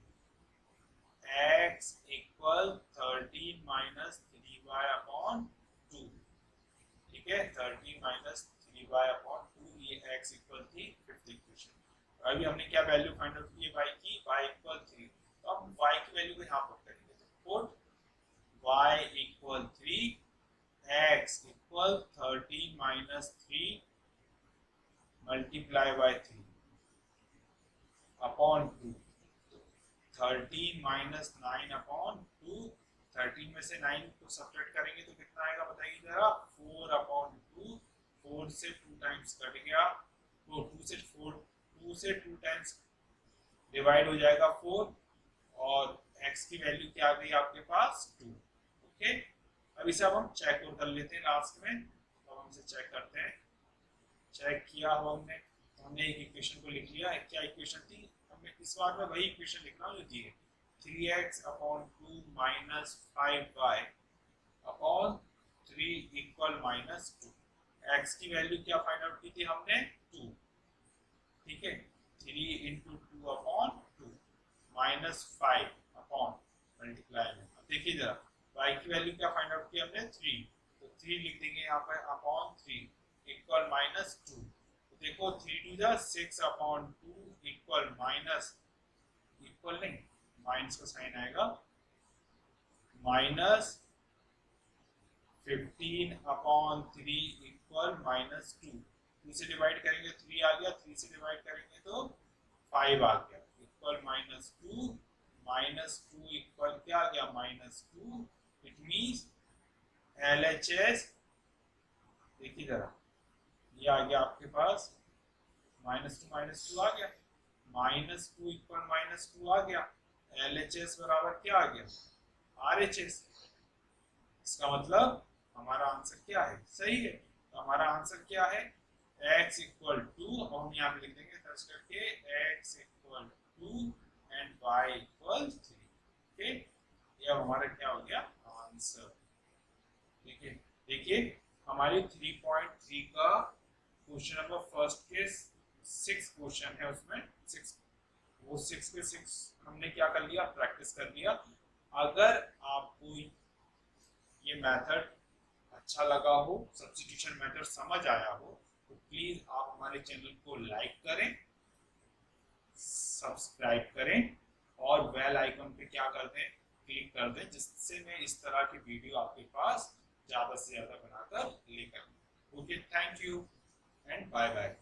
x equal 13 minus 3y upon 2, ठीक है, 13 माइनस 3y अपॉन 2, ये x इक्वल थी 5th इक्वेशन। अभी हमने क्या वैल्यू फाइंड आउट की y की, y इक्वल 3, तो हम y की वैल्यू को यहाँ पुट करेंगे, तो put y equal 3, x equal 13 minus 3 multiply by 3 upon 2, 13 minus 9 upon 2, 13 में से 9 को सब्ट्रैक्ट करेंगे तो कितना आएगा बताइए जरा, 4 अपॉन 2, 4 से 2 टाइम्स कट गया, तो 2 से 2 टाइम्स डिवाइड हो जाएगा 4 और x की वैल्यू क्या आ गई आपके पास 2, ओके। अब इसे अब हम चेक और कर लेते हैं लास्ट में, तो हम इसे चेक करते हैं, चेक किया हो हमने, तो हमने एक इक्वेशन को लिख लिया, क्या इक्वेशन थी, हमें इस बार में वही इक्वेशन लिखना है जो दी है, 3x upon 2 minus 5y upon 3 equal minus 2, x की वैल्यू क्या फाइंड आउट की थी हमने 2, ठीक है, 3 into 2 upon 2 minus 5 upon multiply में, अब देखिए जरा y की वैल्यू क्या फाइंड आउट की हमने 3, तो 3 लिख देंगे यहाँ पर अपॉन 3 इक्वल माइनस 2, तो देखो 3 2 जा 6 अपॉन 2 इक्वल माइनस, इक्वल नहीं माइनस का साइन आएगा, माइनस 15/3 इक्वल -2। 2 से डिवाइड करेंगे 3 आ गया, 3 से डिवाइड करेंगे तो 5 आ गया, इक्वल -2। -2 इक्वल क्या आ गया, -2। इट मीन्स LHS, देखिए जरा, ये आ गया आपके पास -2 आ गया, -2 इक्वल -2 आ गया, LHS बराबर क्या आ गया, RHS। इसका मतलब हमारा आंसर क्या है, सही है। तो हमारा आंसर क्या है, x इक्वल 2, अब हम यहाँ पे लिख देंगे सर्च करके, x equal 2 and y equal 3। Okay, ये अब हमारा क्या हो गया आंसर। देखिए देखिए हमारी 3.3 का क्वेश्चन नंबर फर्स्ट के 6 क्वेश्चन है, उसमें 6, वो 6 के 6 हमने क्या कर लिया, प्रैक्टिस कर लिया। अगर आपको ये मेथड अच्छा लगा हो, सब्स्टिट्यूशन मेथड समझ आया हो, तो प्लीज आप हमारे चैनल को लाइक करें, सब्सक्राइब करें और बेल आइकन पे क्या कर दें, क्लिक कर दें, जिससे मैं इस तरह की वीडियो आपके पास ज्यादा से ज्यादा बनाकर लेकर। Okay, thank you and bye bye.